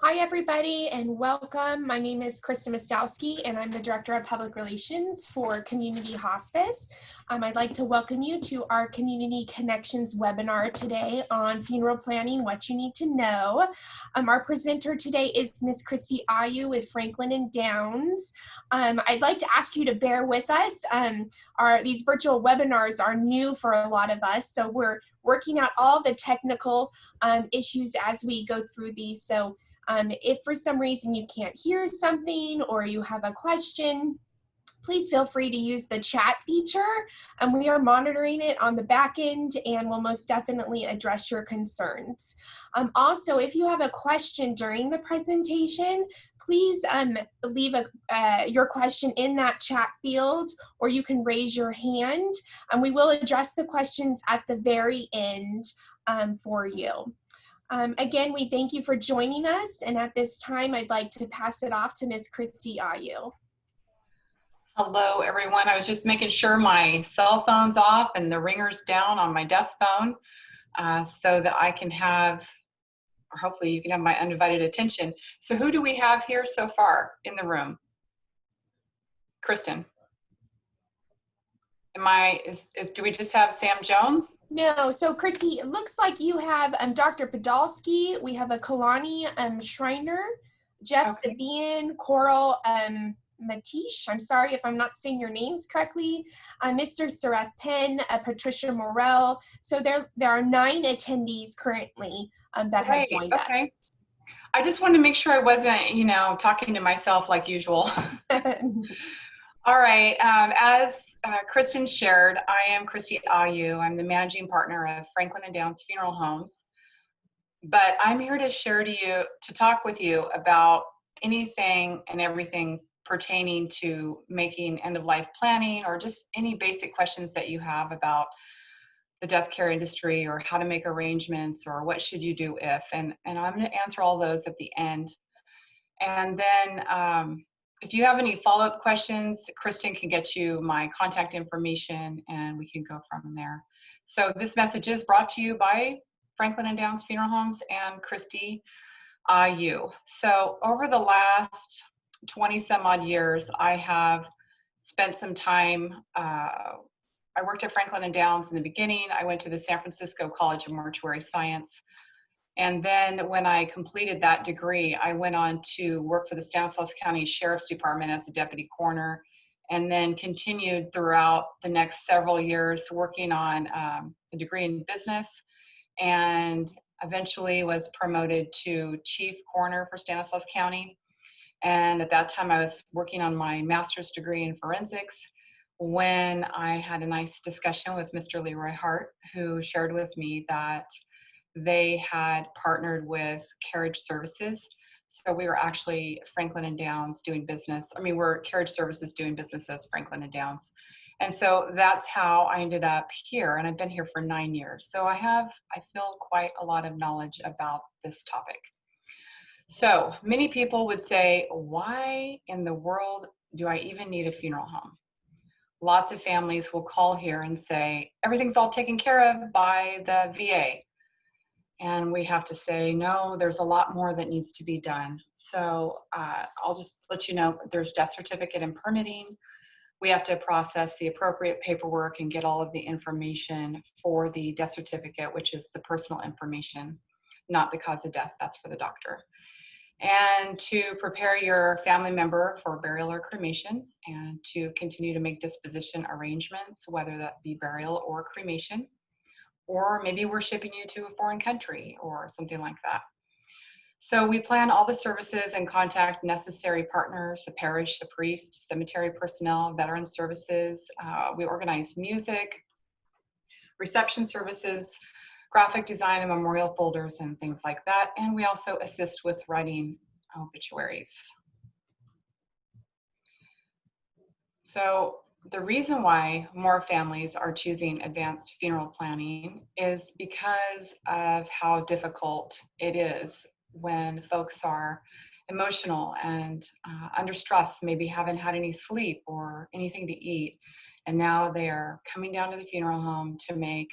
Hi, everybody, and welcome. My name is Krista Mostowski, and I'm the Director of Public Relations for Community Hospice. I'd like to welcome you to our Community Connections webinar today on funeral planning, what you need to know. Our presenter today is Miss Kristi Ah You with Franklin and Downs. I'd like to ask you to bear with us. These virtual webinars are new for a lot of us, so we're working out all the technical issues as we go through these. So if for some reason you can't hear something or you have a question, please feel free to use the chat feature. We are monitoring it on the back end and will most definitely address your concerns. Also, if you have a question during the presentation, please leave your question in that chat field, or you can raise your hand, and we will address the questions at the very end for you. Again, we thank you for joining us, and at this time, I'd like to pass it off to Ms. Kristi Ah You. Hello, everyone. I was just making sure my cell phone's off and the ringer's down on my desk phone so that I can have, or hopefully you can have my undivided attention. So who do we have here so far in the room? Kristen. Do we just have Sam Jones? No, so Kristi, it looks like you have Dr. Podolsky, we have a Kalani Schreiner, Jeff Okay. Sabian, Coral Matish, I'm sorry if I'm not saying your names correctly, Mr. Sarath Penn, Patricia Morell. So there are 9 attendees currently that have joined us. I just wanted to make sure I wasn't, talking to myself like usual. All right, as Kristen shared, I am Kristi Ah You. I'm the managing partner of Franklin and Downs Funeral Homes. But I'm here to talk with you about anything and everything pertaining to making end-of-life planning, or just any basic questions that you have about the death care industry, or how to make arrangements, or what should you do if, and I'm going to answer all those at the end. And then if you have any follow-up questions, Kristen can get you my contact information and we can go from there. So this message is brought to you by Franklin and Downs Funeral Homes and Kristi Ah You. So over the last 20 some odd years, I have spent some time, I worked at Franklin and Downs in the beginning. I went to the San Francisco College of Mortuary Science. And then when I completed that degree, I went on to work for the Stanislaus County Sheriff's Department as a deputy coroner, and then continued throughout the next several years working on a degree in business, and eventually was promoted to chief coroner for Stanislaus County. And at that time, I was working on my master's degree in forensics when I had a nice discussion with Mr. Leroy Hart, who shared with me that they had partnered with Carriage Services. So we were actually Franklin and Downs doing business. We're Carriage Services doing business as Franklin and Downs. And so that's how I ended up here. And I've been here for 9 years. So I feel quite a lot of knowledge about this topic. So many people would say, why in the world do I even need a funeral home? Lots of families will call here and say, everything's all taken care of by the VA. And we have to say, no, there's a lot more that needs to be done. So I'll just let you know, there's death certificate and permitting. We have to process the appropriate paperwork and get all of the information for the death certificate, which is the personal information, not the cause of death. That's for the doctor. And to prepare your family member for burial or cremation, and to continue to make disposition arrangements, whether that be burial or cremation. Or maybe we're shipping you to a foreign country or something like that. So we plan all the services and contact necessary partners, the parish, the priest, cemetery personnel, veteran services. We organize music, reception services, graphic design and memorial folders and things like that. And we also assist with writing obituaries. So the reason why more families are choosing advanced funeral planning is because of how difficult it is when folks are emotional and under stress, maybe haven't had any sleep or anything to eat. And now they are coming down to the funeral home to make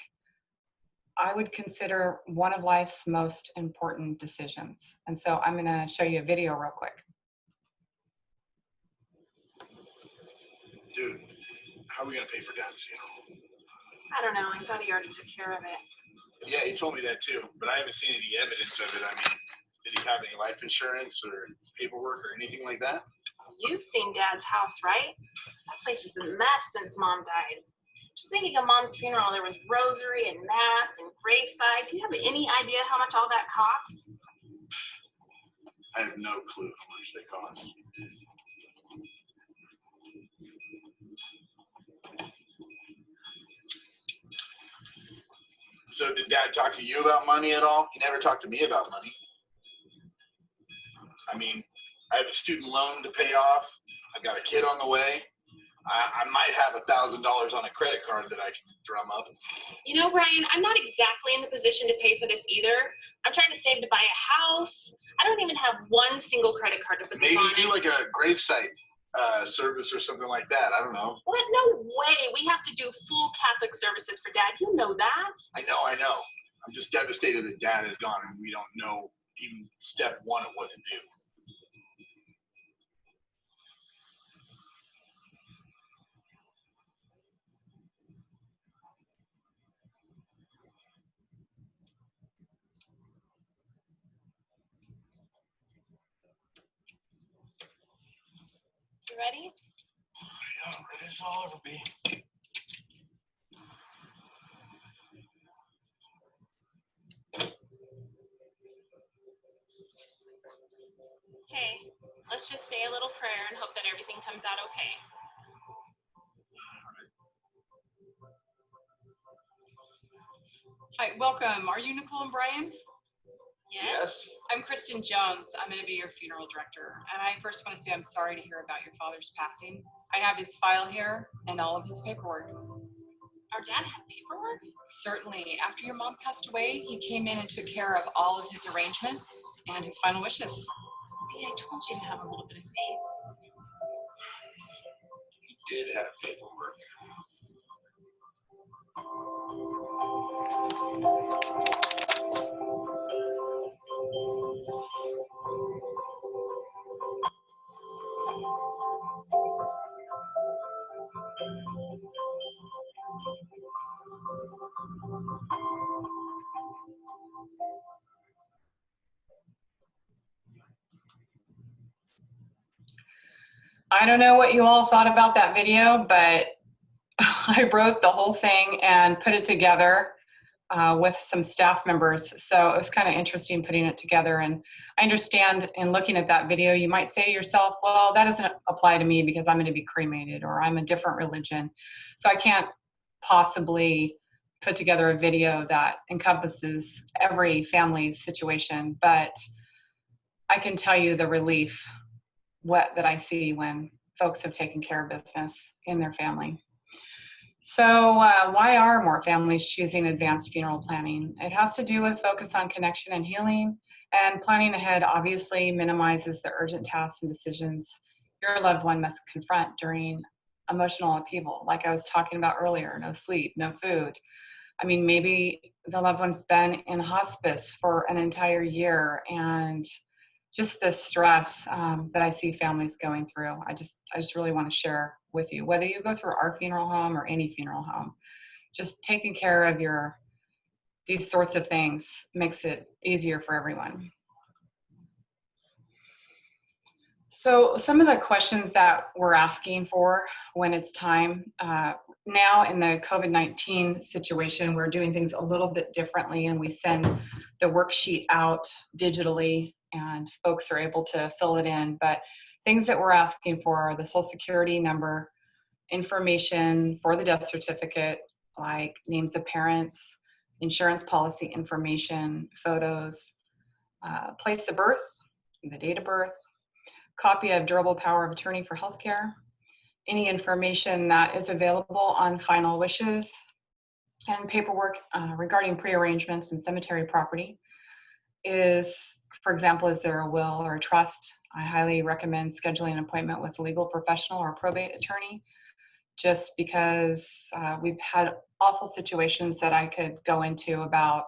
I would consider one of life's most important decisions. And so I'm going to show you a video real quick. Dude, how are we going to pay for Dad's funeral? I don't know. I thought he already took care of it. Yeah, he told me that too, but I haven't seen any evidence of it. I mean, did he have any life insurance or paperwork or anything like that? You've seen Dad's house, right? That place is a mess since Mom died. Just thinking of Mom's funeral, there was rosary and mass and graveside. Do you have any idea how much all that costs? I have no clue how much they cost. So did Dad talk to you about money at all? He never talked to me about money. I mean, I have a student loan to pay off. I've got a kid on the way. I might have $1,000 on a credit card that I can drum up. You know, Brian, I'm not exactly in the position to pay for this either. I'm trying to save to buy a house. I don't even have one single credit card to put this Maybe on. do like a gravesite service or something like that. I don't know. What? No way. We have to do full Catholic services for Dad. You know that. I know. I'm just devastated that Dad is gone and we don't know even step one of what to do. You ready? Yeah, ready as I'll ever be. Okay, let's just say a little prayer and hope that everything comes out okay. Hi, welcome. Are you Nicole and Brian? Yes? I'm Kristen Jones. I'm going to be your funeral director. And I first want to say I'm sorry to hear about your father's passing. I have his file here and all of his paperwork. Our dad had paperwork? Certainly. After your mom passed away, he came in and took care of all of his arrangements and his final wishes. See, I told you to have a little bit of faith. He did have paperwork. I don't know what you all thought about that video, but I wrote the whole thing and put it together with some staff members. So it was kind of interesting putting it together. And I understand in looking at that video, you might say to yourself, well, that doesn't apply to me because I'm going to be cremated or I'm a different religion. So I can't possibly put together a video that encompasses every family's situation. But I can tell you the relief that I see when folks have taken care of business in their family. So why are more families choosing advanced funeral planning? It has to do with focus on connection and healing, and planning ahead obviously minimizes the urgent tasks and decisions your loved one must confront during emotional upheaval. Like I was talking about earlier, no sleep, no food. I mean, maybe the loved one's been in hospice for an entire year, and just the stress that I see families going through. I just really want to share with you, whether you go through our funeral home or any funeral home, just taking care of these sorts of things makes it easier for everyone. So some of the questions that we're asking for when it's time, now in the COVID-19 situation, we're doing things a little bit differently, and we send the worksheet out digitally and folks are able to fill it in. But things that we're asking for are the Social Security number, information for the death certificate, like names of parents, insurance policy information, photos, place of birth, the date of birth, copy of durable power of attorney for healthcare, any information that is available on final wishes, and paperwork regarding pre-arrangements and cemetery property. For example, is there a will or a trust? I highly recommend scheduling an appointment with a legal professional or a probate attorney just because we've had awful situations that I could go into about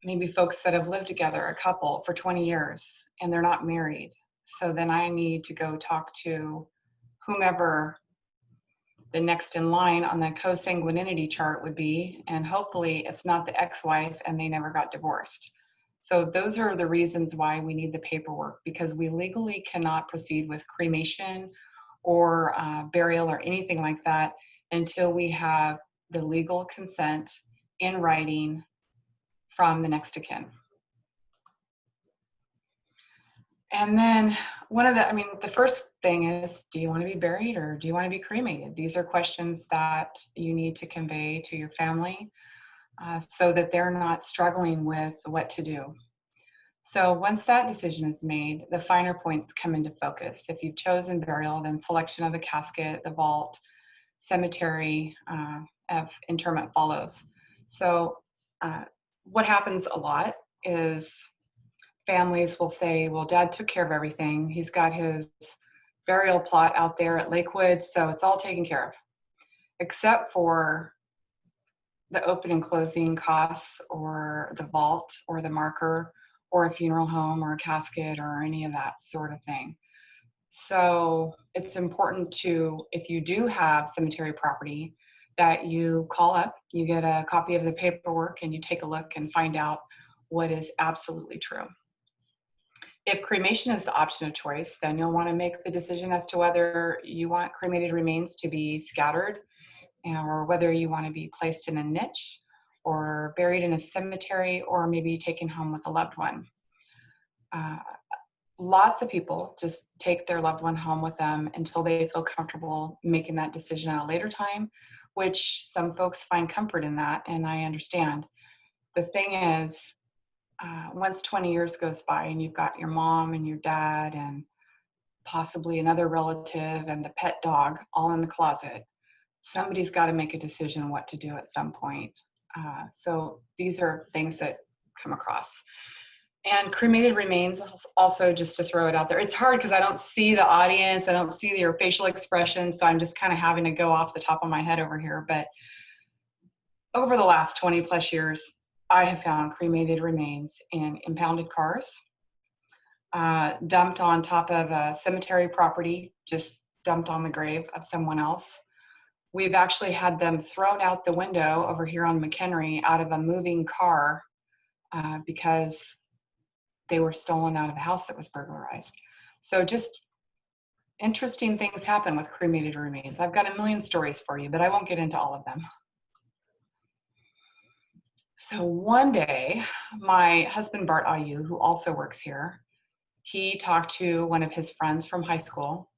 maybe folks that have lived together, a couple for 20 years, and they're not married. So then I need to go talk to whomever the next in line on the consanguinity chart would be, and hopefully it's not the ex-wife and they never got divorced. So those are the reasons why we need the paperwork, because we legally cannot proceed with cremation or burial or anything like that until we have the legal consent in writing from the next of kin. And then the first thing is, do you want to be buried or do you want to be cremated? These are questions that you need to convey to your family so that they're not struggling with what to do. So once that decision is made, the finer points come into focus. If you've chosen burial, then selection of the casket, the vault, cemetery of interment follows. So what happens a lot is families will say, well, Dad took care of everything. He's got his burial plot out there at Lakewood, so it's all taken care of, except for the open and closing costs or the vault or the marker or a funeral home or a casket or any of that sort of thing. So it's important to, if you do have cemetery property, that you call up, you get a copy of the paperwork, and you take a look and find out what is absolutely true. If cremation is the option of choice, then you'll want to make the decision as to whether you want cremated remains to be scattered or whether you want to be placed in a niche or buried in a cemetery or maybe taken home with a loved one. Lots of people just take their loved one home with them until they feel comfortable making that decision at a later time, which some folks find comfort in that, and I understand. The thing is, once 20 years goes by and you've got your mom and your dad and possibly another relative and the pet dog all in the closet, somebody's got to make a decision what to do at some point. So these are things that come across. And cremated remains, also, just to throw it out there, it's hard because I don't see the audience, I don't see your facial expression, so I'm just kind of having to go off the top of my head over here. But over the last 20 plus years, I have found cremated remains in impounded cars, dumped on top of a cemetery property, just dumped on the grave of someone else. We've actually had them thrown out the window over here on McHenry out of a moving car because they were stolen out of a house that was burglarized. So just interesting things happen with cremated remains. I've got a million stories for you, but I won't get into all of them. So one day, my husband, Bart Ah You, who also works here, he talked to one of his friends from high school,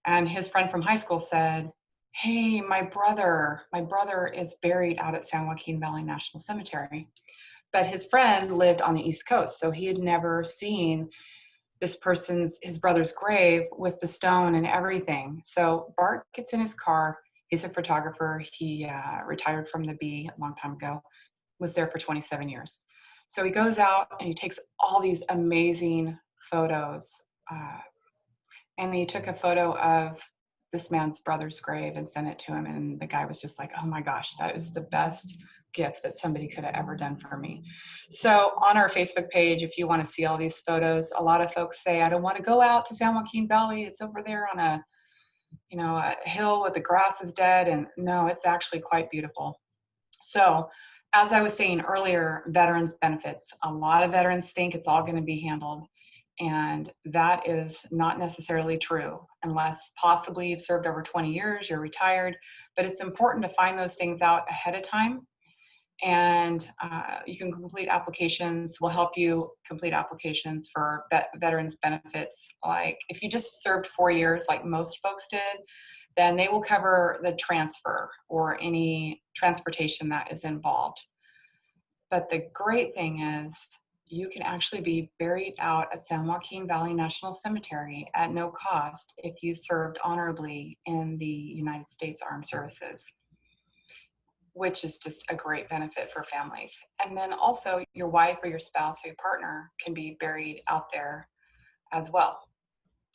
and his friend from high school said, hey, my brother is buried out at San Joaquin Valley National Cemetery. But his friend lived on the East Coast, so he had never seen his brother's grave with the stone and everything. So Bart gets in his car. He's a photographer. He retired from the Bee a long time ago, was there for 27 years. So he goes out and he takes all these amazing photos. And he took a photo of this man's brother's grave and sent it to him. And the guy was just like, oh my gosh, that is the best gift that somebody could have ever done for me. So on our Facebook page, if you want to see all these photos, a lot of folks say, I don't want to go out to San Joaquin Valley. It's over there on a hill with the grass is dead. And no, it's actually quite beautiful. So as I was saying earlier, veterans benefits. A lot of veterans think it's all going to be handled. And that is not necessarily true unless possibly you've served over 20 years, you're retired. But it's important to find those things out ahead of time. And you can complete applications. We'll help you complete applications for veterans benefits. Like if you just served 4 years like most folks did, then they will cover the transfer or any transportation that is involved. But the great thing is you can actually be buried out at San Joaquin Valley National Cemetery at no cost if you served honorably in the United States Armed Services, which is just a great benefit for families. And then also your wife or your spouse or your partner can be buried out there as well.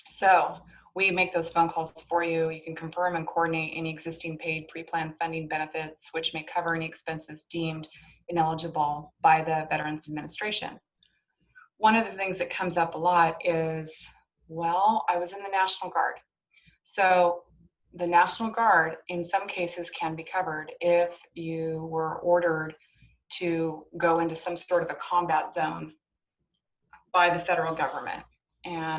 So We make those phone calls for you. You can confirm and coordinate any existing paid pre-planned funding benefits, which may cover any expenses deemed ineligible by the Veterans Administration. One of the things that comes up a lot is, well, I was in the National Guard. So the National Guard in some cases can be covered if you were ordered to go into some sort of a combat zone by the federal government,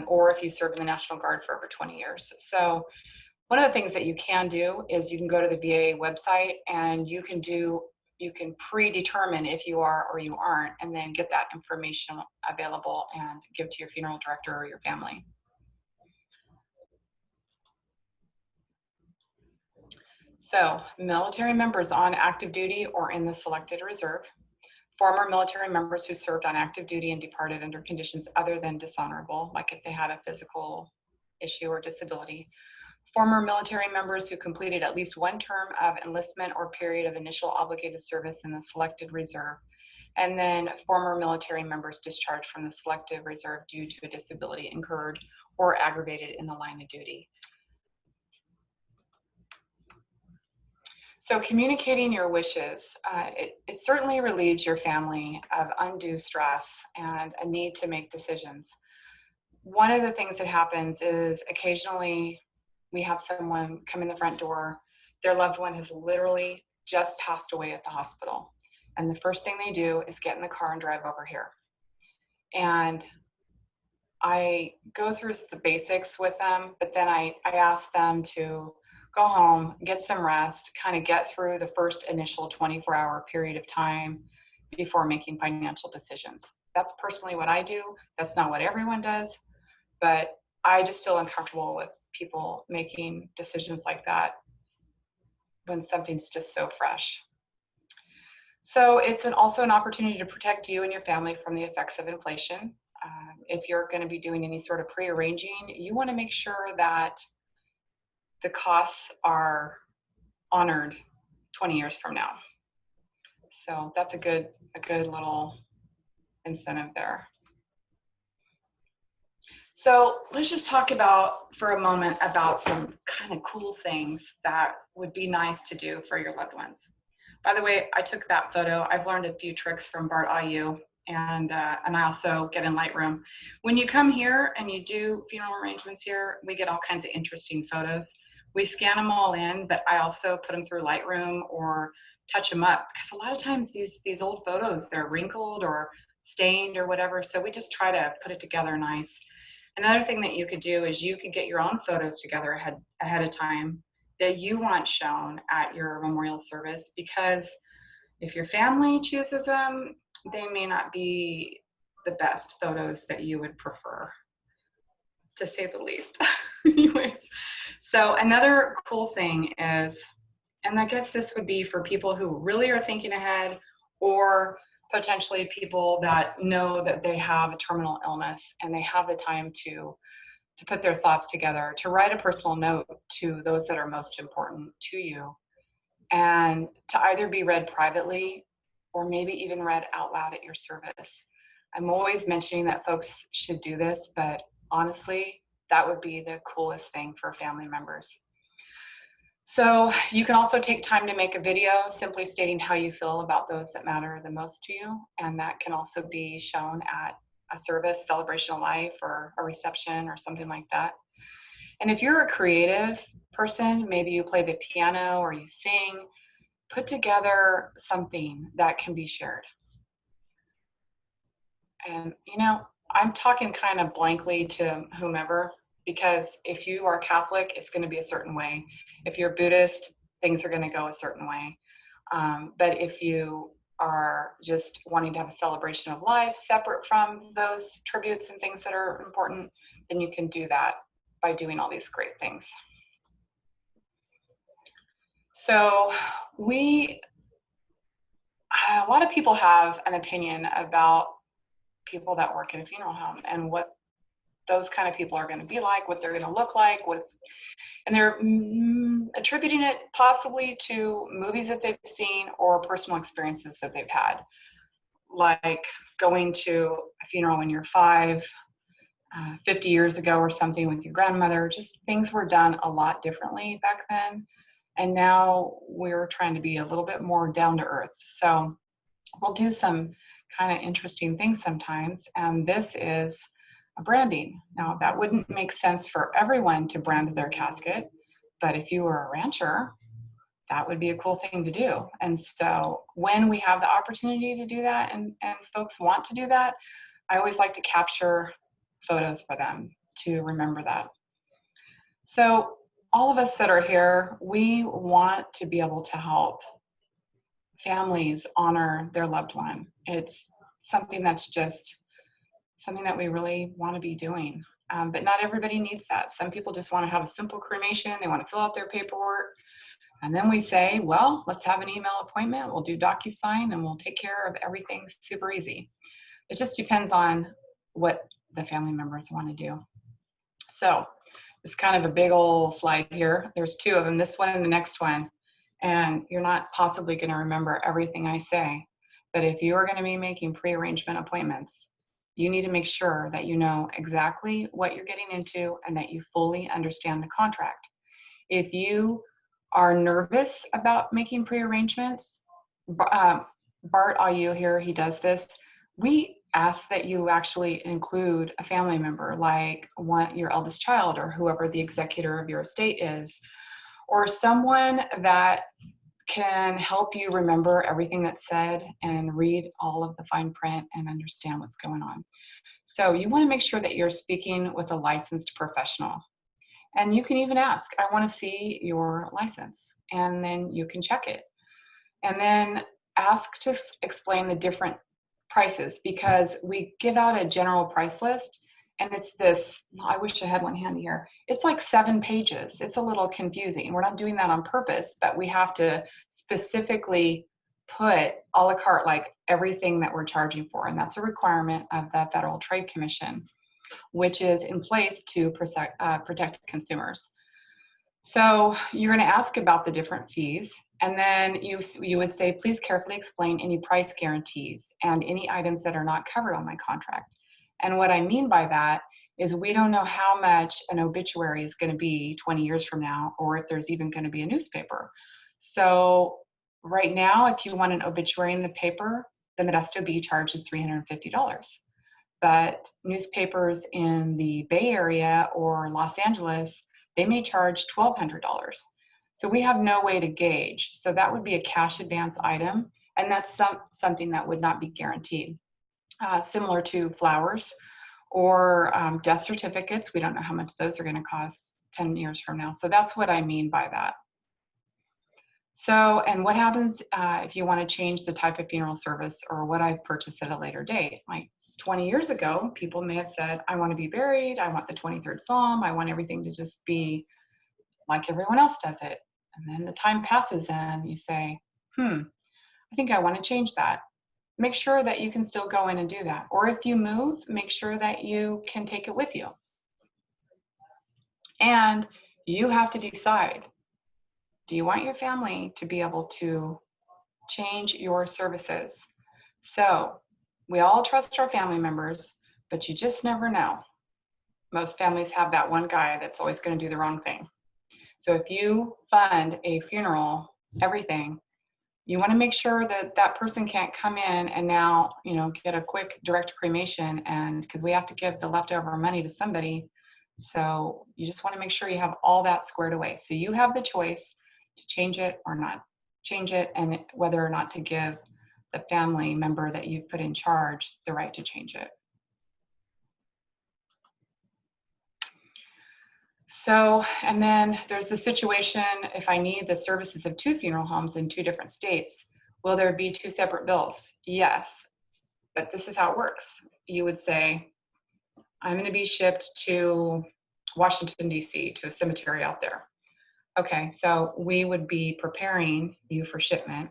or if you served in the National Guard for over 20 years. So one of the things that you can do is you can go to the VA website and you can predetermine if you are or you aren't, and then get that information available and give to your funeral director or your family. So military members on active duty or in the selected reserve, former military members who served on active duty and departed under conditions other than dishonorable, like if they had a physical issue or disability, former military members who completed at least one term of enlistment or period of initial obligated service in the selected reserve, and then former military members discharged from the selective reserve due to a disability incurred or aggravated in the line of duty. So communicating your wishes, it certainly relieves your family of undue stress and a need to make decisions. One of the things that happens is occasionally we have someone come in the front door, their loved one has literally just passed away at the hospital. And the first thing they do is get in the car and drive over here. And I go through the basics with them, but then I ask them to go home, get some rest, kind of get through the first initial 24-hour period of time before making financial decisions. That's personally what I do. That's not what everyone does, but I just feel uncomfortable with people making decisions like that when something's just so fresh. So it's also an opportunity to protect you and your family from the effects of inflation. If you're going to be doing any sort of pre-arranging, you want to make sure that the costs are honored 20 years from now. So that's a good little incentive there. So let's just talk about for a moment about some kind of cool things that would be nice to do for your loved ones. By the way, I took that photo. I've learned a few tricks from Partner Ah You, and I also get in Lightroom. When you come here and you do funeral arrangements here, we get all kinds of interesting photos. We scan them all in, but I also put them through Lightroom or touch them up, because a lot of times these old photos, they're wrinkled or stained or whatever, so we just try to put it together nice. Another thing that you could do is you could get your own photos together ahead of time that you want shown at your memorial service, because if your family chooses them, they may not be the best photos that you would prefer, to say the least. Anyways, so another cool thing is, and I guess this would be for people who really are thinking ahead, or potentially people that know that they have a terminal illness and they have the time to put their thoughts together, to write a personal note to those that are most important to you, and to either be read privately or maybe even read out loud at your service. I'm always mentioning that folks should do this, but honestly, that would be the coolest thing for family members. So you can also take time to make a video simply stating how you feel about those that matter the most to you, and that can also be shown at a service, celebration of life, or a reception or something like that. And if you're a creative person, maybe you play the piano or you sing, put together something that can be shared. And I'm talking kind of blankly to whomever, because if you are Catholic, it's going to be a certain way. If you're Buddhist, things are going to go a certain way. But if you are just wanting to have a celebration of life separate from those tributes and things that are important, then you can do that by doing all these great things. So a lot of people have an opinion about people that work in a funeral home and what those kind of people are going to be like, what they're going to look like, and they're attributing it possibly to movies that they've seen or personal experiences that they've had, like going to a funeral when you're 5, 50 years ago or something with your grandmother. Just things were done a lot differently back then. And now we're trying to be a little bit more down to earth. So we'll do some kind of interesting things sometimes. And this is a branding. Now, that wouldn't make sense for everyone to brand their casket, but if you were a rancher, that would be a cool thing to do. And so when we have the opportunity to do that and folks want to do that, I always like to capture photos for them to remember that. So all of us that are here, we want to be able to help families honor their loved one. It's something that's just something that we really want to be doing. But not everybody needs that. Some people just want to have a simple cremation. They want to fill out their paperwork. And then we say, well, let's have an email appointment. We'll do DocuSign and we'll take care of everything super easy. It just depends on what the family members want to do. So it's kind of a big old slide here. There's two of them, this one and the next one. And you're not possibly going to remember everything I say. But if you are going to be making pre-arrangement appointments, you need to make sure that you know exactly what you're getting into and that you fully understand the contract. If you are nervous about making pre-arrangements, Bart Ah You here, he does this. We ask that you actually include a family member, like your eldest child or whoever the executor of your estate is, or someone that can help you remember everything that's said and read all of the fine print and understand what's going on. So you want to make sure that you're speaking with a licensed professional. And you can even ask, I want to see your license, and then you can check it. And then ask to explain the different prices, because we give out a general price list, and it's this, I wish I had one handy here. It's like 7 pages. It's a little confusing. We're not doing that on purpose, but we have to specifically put a la carte, like everything that we're charging for. And that's a requirement of the Federal Trade Commission, which is in place to protect consumers. So you're going to ask about the different fees, and then you would say, please carefully explain any price guarantees and any items that are not covered on my contract. And what I mean by that is we don't know how much an obituary is going to be 20 years from now, or if there's even going to be a newspaper. So right now, if you want an obituary in the paper, the Modesto Bee charges $350. But newspapers in the Bay Area or Los Angeles, they may charge $1,200. So we have no way to gauge. So that would be a cash advance item, and that's something that would not be guaranteed. Similar to flowers or death certificates, we don't know how much those are going to cost 10 years from now. So that's what I mean by that. So, and what happens if you want to change the type of funeral service or what I purchased at a later date? Like 20 years ago, people may have said, I want to be buried, I want the 23rd Psalm, I want everything to just be like everyone else does it. And then the time passes and you say, I think I want to change that. Make sure that you can still go in and do that. Or if you move, make sure that you can take it with you. And you have to decide, do you want your family to be able to change your services? So we all trust our family members, but you just never know. Most families have that one guy that's always going to do the wrong thing. So if you fund a funeral, everything, you want to make sure that that person can't come in and now, get a quick direct cremation, and because we have to give the leftover money to somebody. So you just want to make sure you have all that squared away. So you have the choice to change it or not change it, and whether or not to give the family member that you've put in charge the right to change it. So, and then there's the situation, if I need the services of 2 funeral homes in 2 different states, will there be 2 separate bills? Yes, but this is how it works. You would say, I'm going to be shipped to Washington, D.C., to a cemetery out there. Okay, so we would be preparing you for shipment,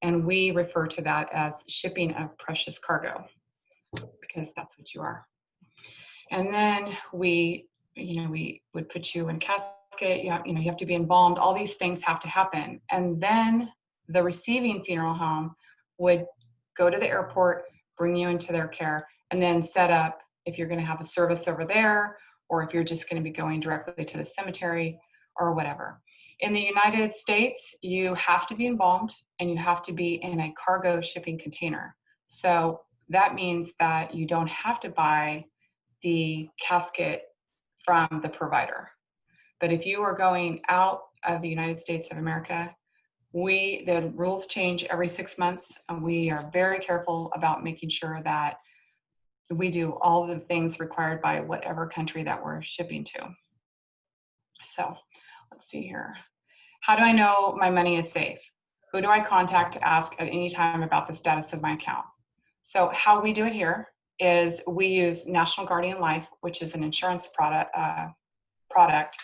and we refer to that as shipping of precious cargo, because that's what you are. And then we would put you in casket, you have to be embalmed, all these things have to happen. And then the receiving funeral home would go to the airport, bring you into their care, and then set up if you're going to have a service over there, or if you're just going to be going directly to the cemetery or whatever. In the United States, you have to be embalmed and you have to be in a cargo shipping container. So that means that you don't have to buy the casket from the provider. But if you are going out of the United States of America, the rules change every 6 months, and we are very careful about making sure that we do all the things required by whatever country that we're shipping to. So let's see here. How do I know my money is safe? Who do I contact to ask at any time about the status of my account? So how we do it here is we use National Guardian Life, which is an insurance product.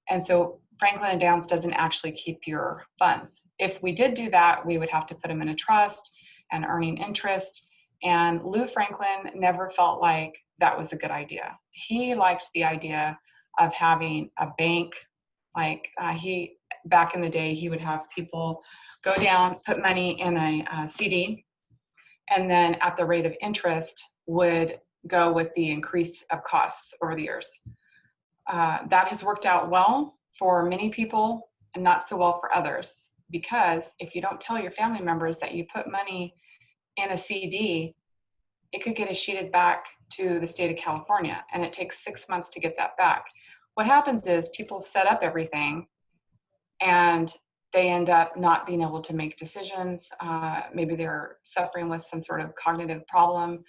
And so Franklin & Downs doesn't actually keep your funds. If we did do that, we would have to put them in a trust and earning interest. And Lou Franklin never felt like that was a good idea. He liked the idea of having a bank. Like back in the day, he would have people go down, put money in a CD, and then at the rate of interest would go with the increase of costs over the years. That has worked out well for many people and not so well for others, because if you don't tell your family members that you put money in a CD, it could get escheated back to the state of California, and it takes 6 months to get that back. What happens is people set up everything and they end up not being able to make decisions. Maybe they're suffering with some sort of cognitive problem,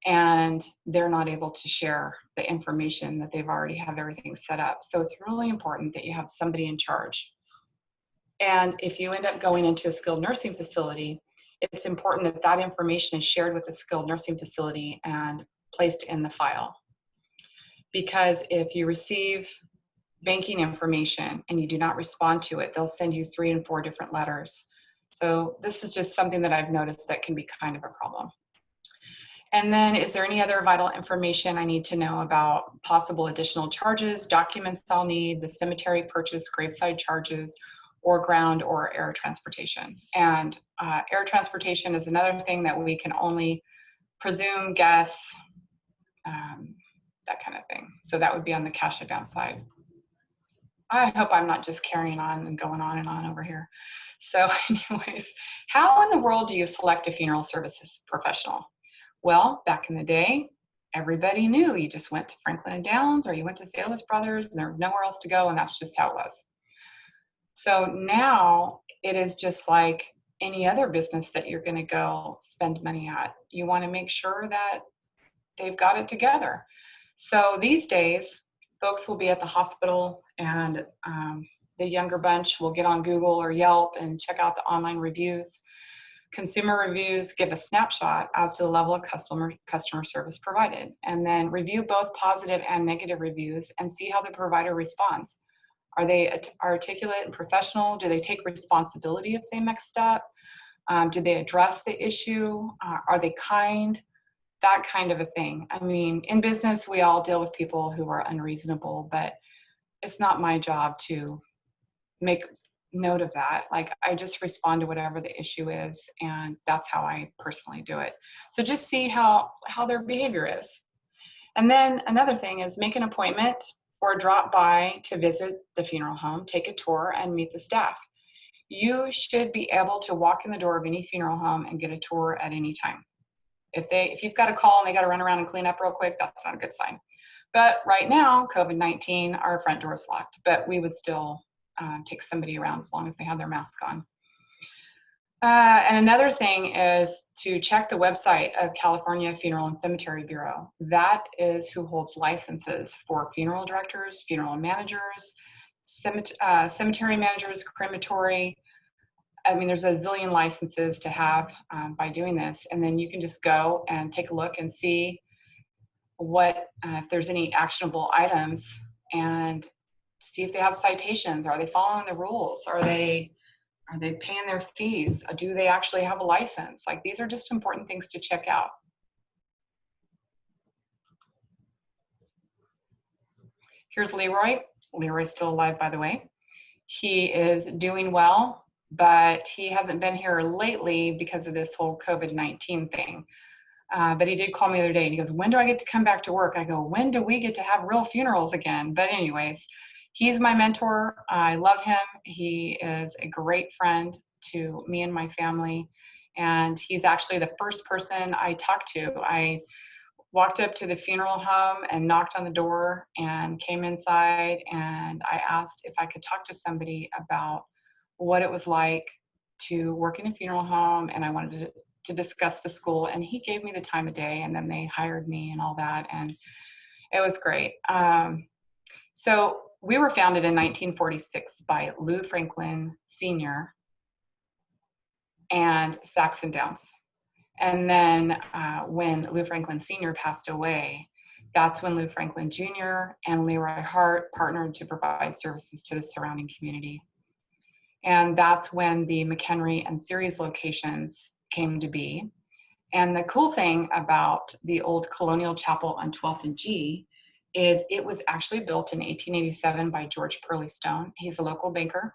and they're not able to share the information that they've already have everything set up. So it's really important that you have somebody in charge. And if you end up going into a skilled nursing facility, it's important that that information is shared with the skilled nursing facility and placed in the file. Because if you receive banking information and you do not respond to it, they'll send you 3 and 4 different letters. So this is just something that I've noticed that can be kind of a problem. And then, is there any other vital information I need to know about possible additional charges, documents I'll need, the cemetery purchase, graveside charges, or ground or air transportation? And air transportation is another thing that we can only presume, guess, that kind of thing. So that would be on the cash advance side. I hope I'm not just carrying on and going on and on over here. So anyways, how in the world do you select a funeral services professional? Well, back in the day, everybody knew you just went to Franklin & Downs or you went to Salis Brothers and there was nowhere else to go, and that's just how it was. So now it is just like any other business that you're going to go spend money at. You want to make sure that they've got it together. So these days, folks will be at the hospital, and the younger bunch will get on Google or Yelp and check out the online reviews. Consumer reviews give a snapshot as to the level of customer service provided, and then review both positive and negative reviews and see how the provider responds. Are they articulate and professional? Do they take responsibility if they messed up? Do they address the issue? Are they kind? That kind of a thing. I mean, in business, we all deal with people who are unreasonable, but it's not my job to make note of that. Like, I just respond to whatever the issue is, and that's how I personally do it. So just see how their behavior is. And then another thing is make an appointment or drop by to visit the funeral home, take a tour, and meet the staff. You should be able to walk in the door of any funeral home and get a tour at any time. If you've got a call and they got to run around and clean up real quick, that's not a good sign. But right now, COVID-19, our front door is locked, but we would still take somebody around as long as they have their mask on. And another thing is to check the website of California Funeral and Cemetery Bureau. That is who holds licenses for funeral directors, funeral managers, cemetery managers, crematory. I mean, there's a zillion licenses to have by doing this. And then you can just go and take a look and see what, if there's any actionable items, and see if they have citations. Are they following the rules? Are they paying their fees? Do they actually have a license? Like, these are just important things to check out. Here's Leroy. Leroy's still alive, by the way. He is doing well, but he hasn't been here lately because of this whole COVID-19 thing. But he did call me the other day and he goes, when do I get to come back to work? I go, when do we get to have real funerals again? But anyways, he's my mentor. I love him. He is a great friend to me and my family. And he's actually the first person I talked to. I walked up to the funeral home and knocked on the door and came inside, and I asked if I could talk to somebody about what it was like to work in a funeral home, and I wanted to discuss the school, and he gave me the time of day, and then they hired me and all that, and it was great. So we were founded in 1946 by Lou Franklin Sr. and Saxon Downs. And then when Lou Franklin Sr. passed away, that's when Lou Franklin Jr. and Leroy Hart partnered to provide services to the surrounding community. And that's when the McHenry and Ceres locations came to be. And the cool thing about the old colonial chapel on 12th and G is it was actually built in 1887 by George Pearly Stone. He's a local banker,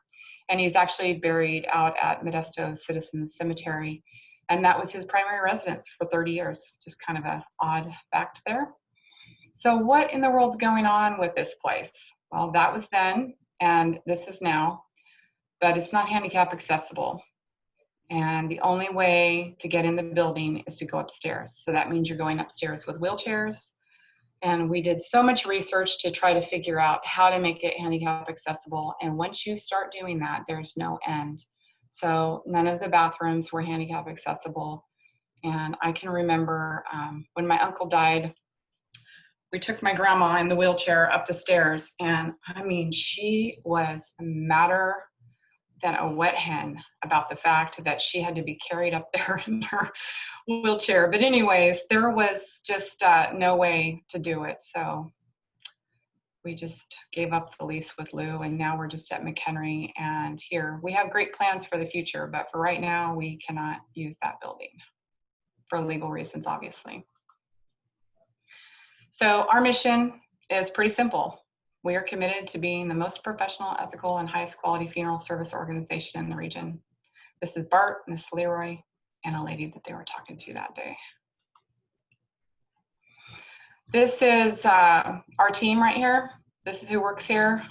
and he's actually buried out at Modesto Citizens Cemetery. And that was his primary residence for 30 years. Just kind of an odd fact there. So what in the world's going on with this place? Well, that was then, and this is now, but it's not handicap accessible. And the only way to get in the building is to go upstairs. So that means you're going upstairs with wheelchairs. And we did so much research to try to figure out how to make it handicap accessible. And once you start doing that, there's no end. So none of the bathrooms were handicap accessible. And I can remember when my uncle died, we took my grandma in the wheelchair up the stairs. And I mean, she was madder than a wet hen about the fact that she had to be carried up there in her wheelchair. But anyways, there was just no way to do it. So we just gave up the lease with Lou, and now we're just at McHenry. And here we have great plans for the future, but for right now, we cannot use that building for legal reasons, obviously. So our mission is pretty simple. We are committed to being the most professional, ethical, and highest quality funeral service organization in the region. This is Bart, and this is Leroy, and a lady that they were talking to that day. This is our team right here. This is who works here.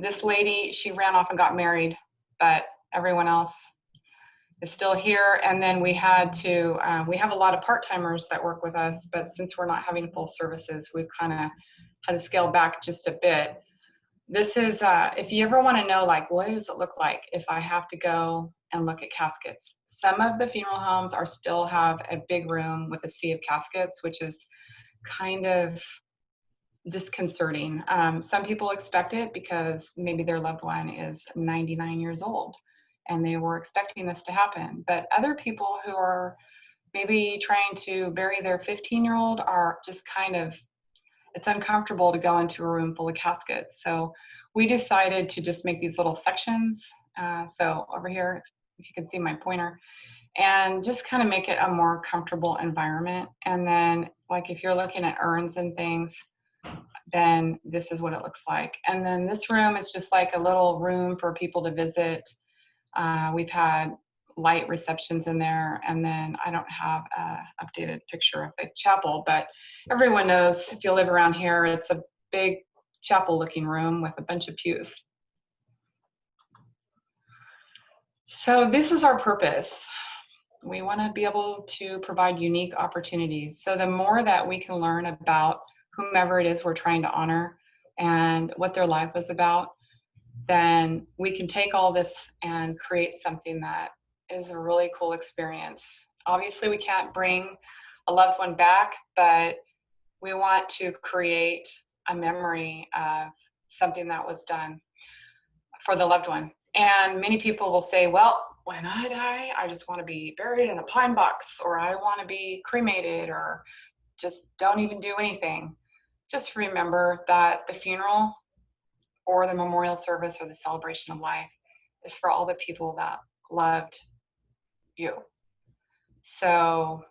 This lady, she ran off and got married, but everyone else is still here. And then we had to, we have a lot of part-timers that work with us, but since we're not having full services, we've kind of had to scale back just a bit. This is, if you ever want to know, like, what does it look like if I have to go and look at caskets? Some of the funeral homes are still have a big room with a sea of caskets, which is kind of disconcerting. Some people expect it because maybe their loved one is 99 years old and they were expecting this to happen. But other people who are maybe trying to bury their 15-year-old are just kind of, it's uncomfortable to go into a room full of caskets. So we decided to just make these little sections. So over here, if you can see my pointer, and just kind of make it a more comfortable environment. And then like if you're looking at urns and things, then this is what it looks like. And then this room is just like a little room for people to visit. We've had light receptions in there, and then I don't have an updated picture of the chapel, but everyone knows if you live around here, it's a big chapel looking room with a bunch of pews. So this is our purpose. We want to be able to provide unique opportunities. So the more that we can learn about whomever it is we're trying to honor and what their life was about, then we can take all this and create something that is a really cool experience. Obviously, we can't bring a loved one back, but we want to create a memory of something that was done for the loved one. And many people will say, well, when I die, I just want to be buried in a pine box, or I want to be cremated, or just don't even do anything. Just remember that the funeral or the memorial service or the celebration of life is for all the people that loved you. So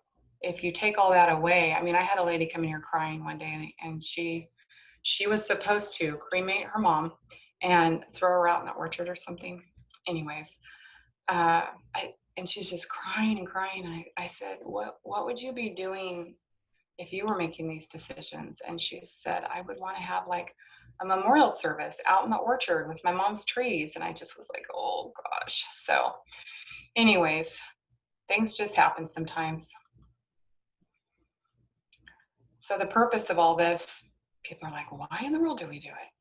if you take all that away, I mean, I had a lady come in here crying one day, and she was supposed to cremate her mom and throw her out in the orchard or something. Anyways, and she's just crying and crying. I said, what would you be doing if you were making these decisions? And she said, I would want to have like a memorial service out in the orchard with my mom's trees. And I just was like, oh gosh. So anyways, things just happen sometimes. So the purpose of all this, people are like, why in the world do we do it?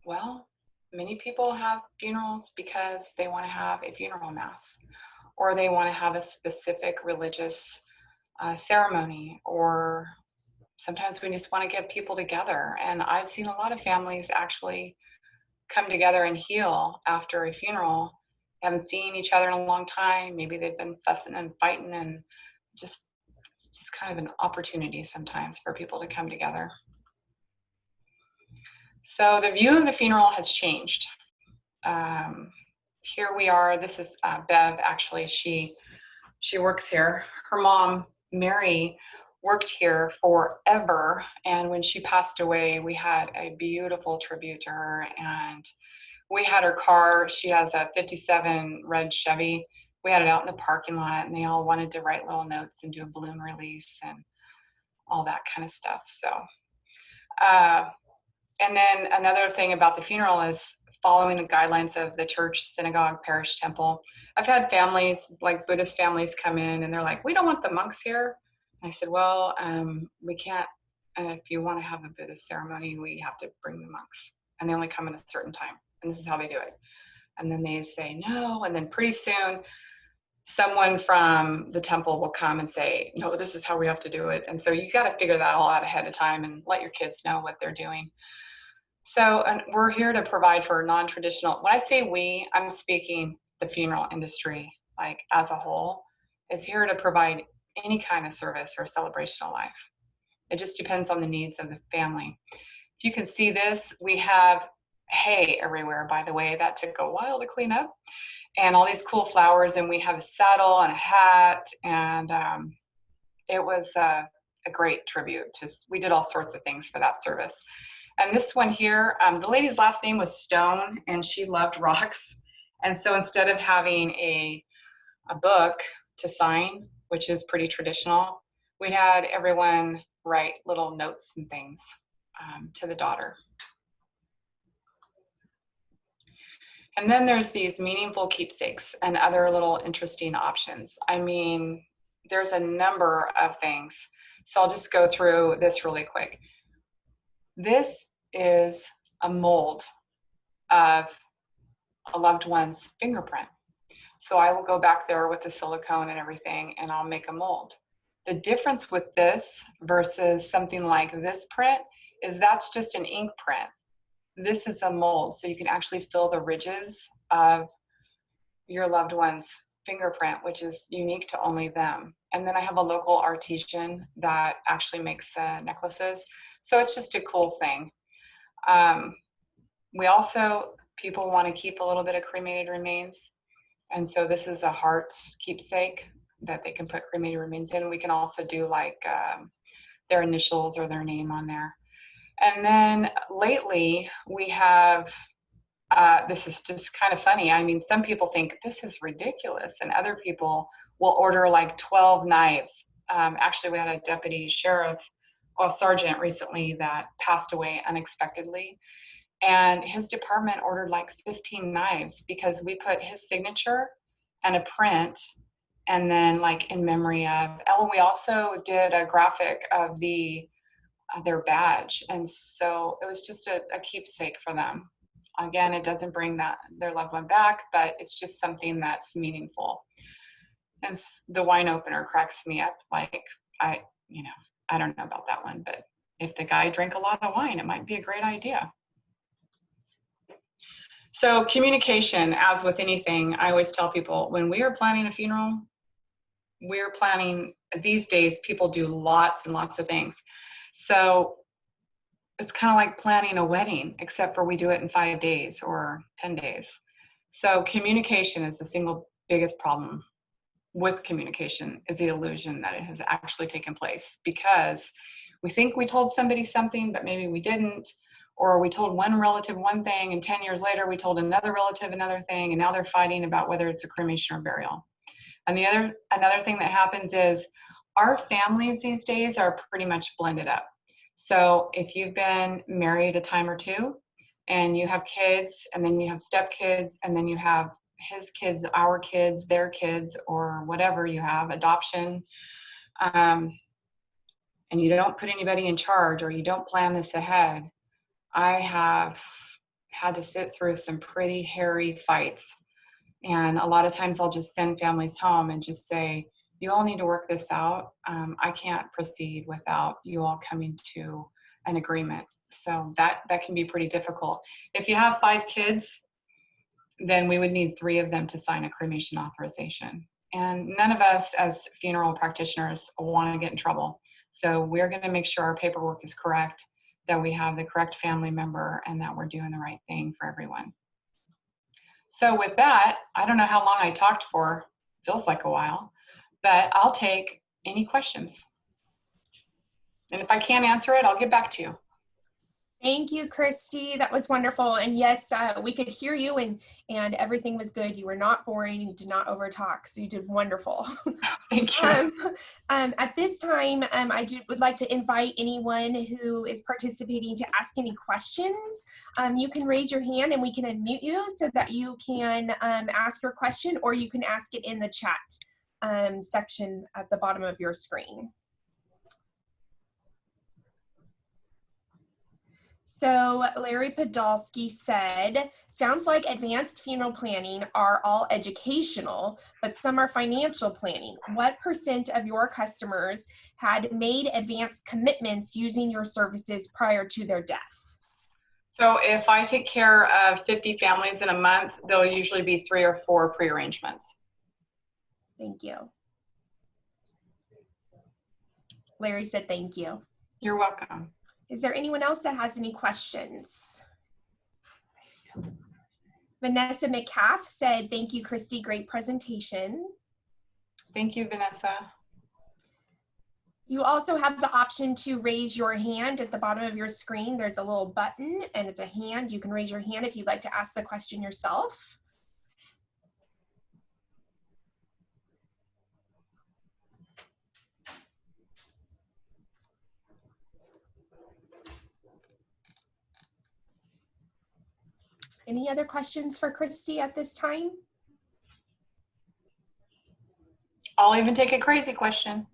Well, many people have funerals because they want to have a funeral mass, or they want to have a specific religious ceremony, or sometimes we just want to get people together. And I've seen a lot of families actually come together and heal after a funeral. They haven't seen each other in a long time. Maybe they've been fussing and fighting, and it's just kind of an opportunity sometimes for people to come together. So the view of the funeral has changed. Here we are. This is Bev. Actually, she works here. Her mom, Mary, worked here forever, and when she passed away, we had a beautiful tribute to her, and we had her car. She has a 57 red Chevy. We had it out in the parking lot, and they all wanted to write little notes and do a balloon release and all that kind of stuff. So and then another thing about the funeral is following the guidelines of the church, synagogue, parish, temple. I've had families, like Buddhist families, come in and they're like, we don't want the monks here. I said, well, we can't, if you want to have a Buddhist ceremony, we have to bring the monks. And they only come in a certain time. And this is how they do it. And then they say no. And then pretty soon, someone from the temple will come and say, no, this is how we have to do it. And so you got to figure that all out ahead of time and let your kids know what they're doing. So, and we're here to provide for non-traditional, when I say we, I'm speaking the funeral industry, like as a whole, is here to provide any kind of service or celebration of life. It just depends on the needs of the family. If you can see this, we have hay everywhere, by the way. That took a while to clean up. And all these cool flowers, and we have a saddle and a hat, and it was a great tribute. We did all sorts of things for that service. And this one here, the lady's last name was Stone, and she loved rocks. And so instead of having a book to sign, which is pretty traditional, we had everyone write little notes and things to the daughter. And then there's these meaningful keepsakes and other little interesting options. I mean, there's a number of things. So I'll just go through this really quick. This is a mold of a loved one's fingerprint. So I will go back there with the silicone and everything, and I'll make a mold. The difference with this versus something like this print is that's just an ink print. This is a mold, so you can actually fill the ridges of your loved one's fingerprint, which is unique to only them. And then I have a local artisan that actually makes necklaces. So it's just a cool thing. We also, people want to keep a little bit of cremated remains. And so this is a heart keepsake that they can put cremated remains in. We can also do like their initials or their name on there. And then lately we have, this is just kind of funny. I mean, some people think this is ridiculous, and other people will order like 12 knives. Actually, we had a deputy sheriff or sergeant recently that passed away unexpectedly. And his department ordered like 15 knives because we put his signature and a print, and then like in memory of, and we also did a graphic of their badge. And so it was just a keepsake for them. Again, it doesn't bring their loved one back, but it's just something that's meaningful. And the wine opener cracks me up. Like, I don't know about that one, but if the guy drank a lot of wine, it might be a great idea. So communication, as with anything, I always tell people, when we are planning a funeral, we're planning, these days, people do lots and lots of things. So it's kind of like planning a wedding, except for we do it in 5 days or 10 days. So communication is the single biggest problem with communication, is the illusion that it has actually taken place, because we think we told somebody something, but maybe we didn't, or we told one relative one thing, and 10 years later we told another relative another thing, and now they're fighting about whether it's a cremation or burial. And another thing that happens is our families these days are pretty much blended up. So if you've been married a time or two and you have kids and then you have stepkids and then you have his kids, our kids, their kids, or whatever you have, adoption, and you don't put anybody in charge or you don't plan this ahead, I have had to sit through some pretty hairy fights. And a lot of times I'll just send families home and just say, you all need to work this out. I can't proceed without you all coming to an agreement. So that can be pretty difficult. If you have 5 kids, then we would need 3 of them to sign a cremation authorization. And none of us as funeral practitioners want to get in trouble. So we're going to make sure our paperwork is correct, that we have the correct family member, and that we're doing the right thing for everyone. So with that, I don't know how long I talked for, feels like a while, but I'll take any questions. And if I can't answer it, I'll get back to you. Thank you, Kristi. That was wonderful. And yes, we could hear you and everything was good. You were not boring. You did not overtalk. So you did wonderful. Thank you. At this time, would like to invite anyone who is participating to ask any questions. You can raise your hand and we can unmute you so that you can ask your question, or you can ask it in the chat section at the bottom of your screen. So Larry Podolsky said, sounds like advanced funeral planning are all educational, but some are financial planning. What % of your customers had made advanced commitments using your services prior to their death? So if I take care of 50 families in a month, there'll usually be 3 or 4 pre-arrangements. Thank you. Larry said thank you. You're welcome. Is there anyone else that has any questions? Vanessa McCaff said, thank you, Kristi, great presentation. Thank you, Vanessa. You also have the option to raise your hand at the bottom of your screen. There's a little button and it's a hand. You can raise your hand if you'd like to ask the question yourself. Any other questions for Kristi at this time? I'll even take a crazy question.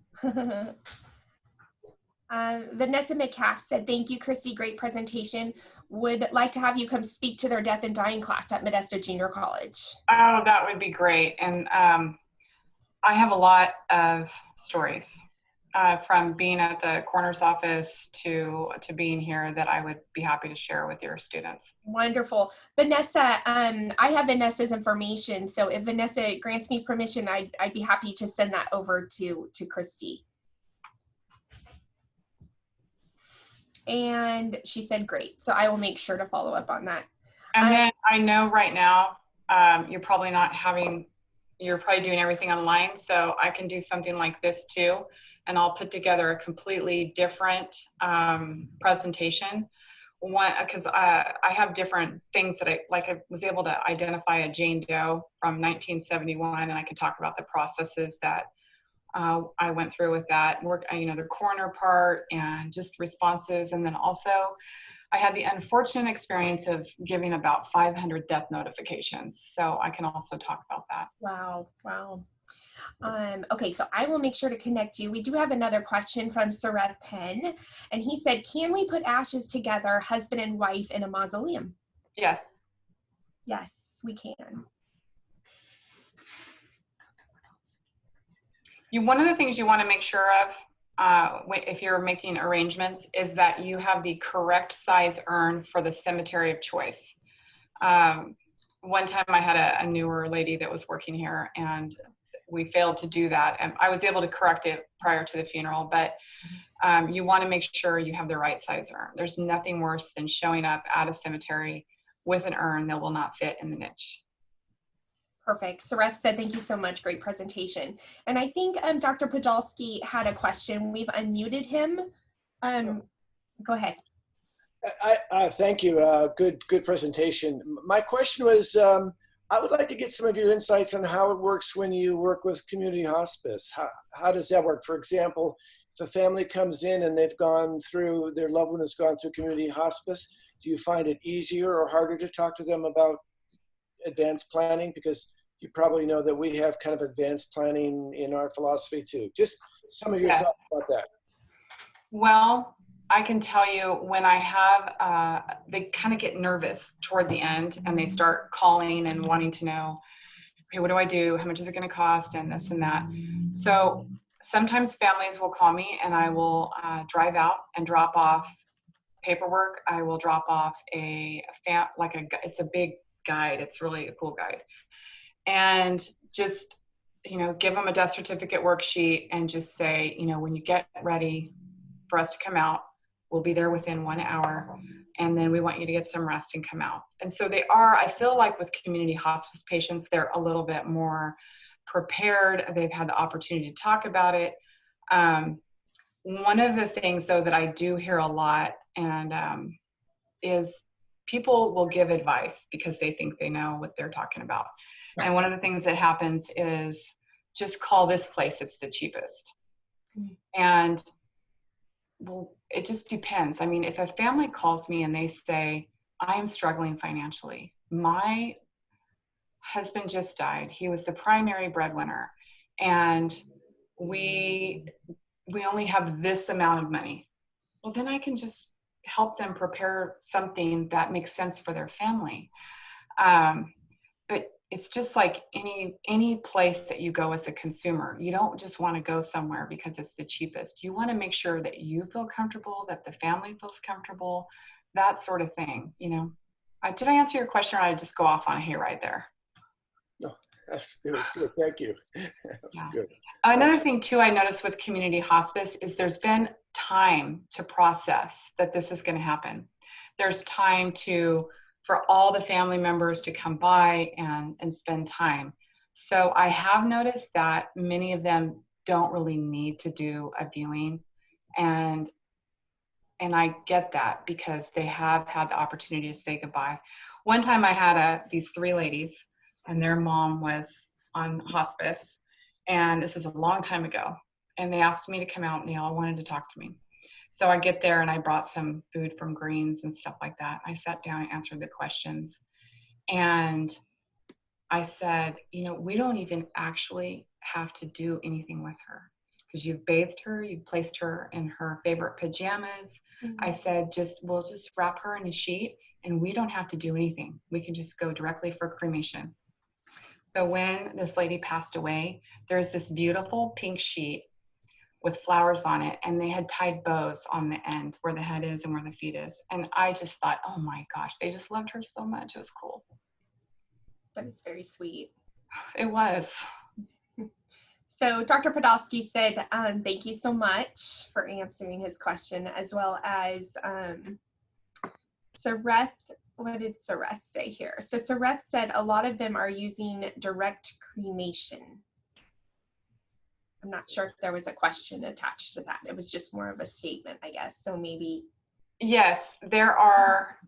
Vanessa McCaff said, thank you, Kristi, great presentation. Would like to have you come speak to their death and dying class at Modesto Junior College. Oh, that would be great. And I have a lot of stories from being at the coroner's office to being here that I would be happy to share with your students. Wonderful. Vanessa, I have Vanessa's information. So if Vanessa grants me permission, I'd be happy to send that over to Kristi. And she said, great. So I will make sure to follow up on that. And then I know right now you're probably doing everything online. So I can do something like this too. And I'll put together a completely different presentation. Because I have different things that I was able to identify a Jane Doe from 1971, and I can talk about the processes that I went through with that, the coroner part and just responses. And then also I had the unfortunate experience of giving about 500 death notifications. So I can also talk about that. Wow. Wow. Okay, so I will make sure to connect you. We do have another question from Sareth Penn, and he said, can we put ashes together, husband and wife, in a mausoleum? Yes. Yes, we can. One of the things you want to make sure of if you're making arrangements is that you have the correct size urn for the cemetery of choice. One time I had a newer lady that was working here, and we failed to do that. And I was able to correct it prior to the funeral, but you want to make sure you have the right size urn. There's nothing worse than showing up at a cemetery with an urn that will not fit in the niche. Perfect. Sareth said, thank you so much. Great presentation. And I think Dr. Podolsky had a question. We've unmuted him. Go ahead. Thank you. Good presentation. My question was, I would like to get some of your insights on how it works when you work with community hospice. How does that work? For example, if a family comes in and they've gone through, their loved one has gone through community hospice, do you find it easier or harder to talk to them about advanced planning? Because you probably know that we have kind of advanced planning in our philosophy too. Just some of your thoughts about that. Well, I can tell you when I have, they kind of get nervous toward the end and they start calling and wanting to know, okay, what do I do? How much is it going to cost? And this and that. So sometimes families will call me and I will drive out and drop off paperwork. I will drop off it's a big guide. It's really a cool guide. And just, give them a death certificate worksheet and just say, when you get ready for us to come out, we'll be there within 1 hour. And then we want you to get some rest and come out. And so I feel like with community hospice patients, they're a little bit more prepared. They've had the opportunity to talk about it. One of the things though that I do hear a lot is people will give advice because they think they know what they're talking about. And one of the things that happens is just call this place, it's the cheapest. And well, it just depends. I mean, if a family calls me and they say, I am struggling financially. My husband just died. He was the primary breadwinner. And we only have this amount of money. Well, then I can just help them prepare something that makes sense for their family. But it's just like any place that you go as a consumer. You don't just want to go somewhere because it's the cheapest. You want to make sure that you feel comfortable, that the family feels comfortable, that sort of thing. Did I answer your question, or did I just go off on a hayride there? No, it was good. Thank you. That was good. Another thing too I noticed with community hospice is there's been time to process that this is going to happen. There's time for all the family members to come by and spend time. So I have noticed that many of them don't really need to do a viewing. And I get that because they have had the opportunity to say goodbye. One time I had these 3 ladies and their mom was on hospice. And this is a long time ago. And they asked me to come out and they all wanted to talk to me. So I get there and I brought some food from Greens and stuff like that. I sat down and answered the questions. And I said, we don't even actually have to do anything with her because you've bathed her, you've placed her in her favorite pajamas. Mm-hmm. I said, we'll just wrap her in a sheet and we don't have to do anything. We can just go directly for cremation. So when this lady passed away, there's this beautiful pink sheet with flowers on it, and they had tied bows on the end where the head is and where the feet is. And I just thought, oh my gosh, they just loved her so much. It was cool. That is very sweet. It was. So Dr. Podolsky said, thank you so much for answering his question, as well as Sareth. What did Sareth say here? So Sareth said a lot of them are using direct cremation. I'm not sure if there was a question attached to that. It was just more of a statement, I guess. So maybe. Yes, there are.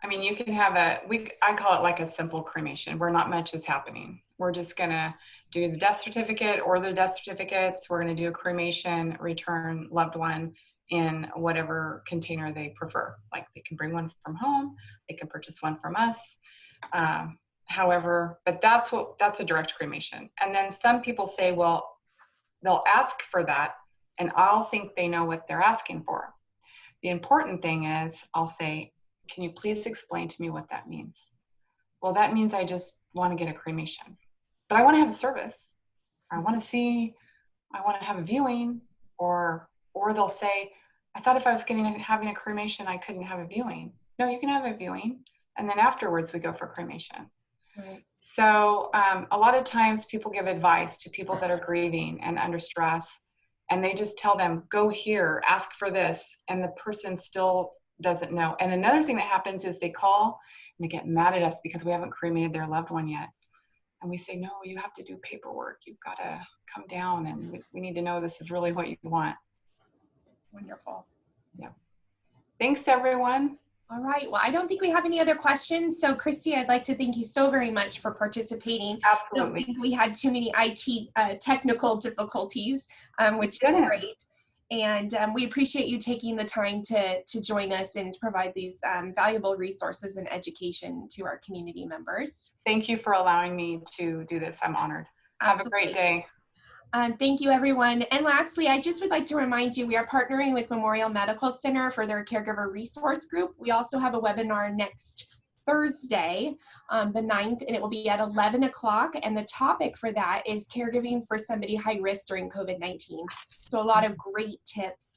I mean, you can have I call it like a simple cremation where not much is happening. We're just going to do the death certificate or the death certificates. We're going to do a cremation, return loved one in whatever container they prefer. Like they can bring one from home. They can purchase one from us. However, but that's a direct cremation. And then some people say, well, they'll ask for that and I'll think they know what they're asking for. The important thing is I'll say, can you please explain to me what that means? Well, that means I just want to get a cremation, but I want to have a service. I want to have a viewing, or they'll say, I thought if I was having a cremation, I couldn't have a viewing. No, you can have a viewing. And then afterwards we go for cremation. Right. So a lot of times people give advice to people that are grieving and under stress, and they just tell them, go here, ask for this, and the person still doesn't know. And another thing that happens is they call and they get mad at us because we haven't cremated their loved one yet. And we say, no, you have to do paperwork. You've got to come down and we need to know this is really what you want. Wonderful. Yeah. Thanks, everyone. All right. Well, I don't think we have any other questions. So, Kristi, I'd like to thank you so very much for participating. I don't Absolutely. think we had too many IT technical difficulties, which is Goodness. great. And we appreciate you taking the time to join us and to provide these valuable resources and education to our community members. Thank you for allowing me to do this. I'm honored. Absolutely. Have a great day. Thank you, everyone. And lastly, I just would like to remind you, we are partnering with Memorial Medical Center for their caregiver resource group. We also have a webinar next Thursday, the 9th, and it will be at 11 o'clock. And the topic for that is caregiving for somebody high risk during COVID-19. So a lot of great tips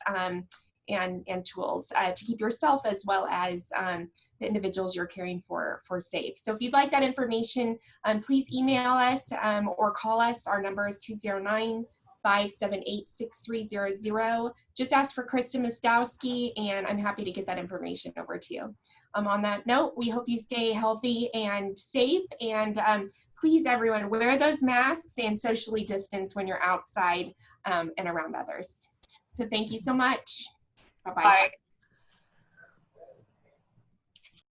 and tools to keep yourself as well as the individuals you're caring for safe. So if you'd like that information, please email us or call us. Our number is 209-578-6300. Just ask for Krista Mostowski, and I'm happy to get that information over to you. On that note, we hope you stay healthy and safe, and please, everyone, wear those masks and socially distance when you're outside and around others. So thank you so much. Bye-bye. Bye.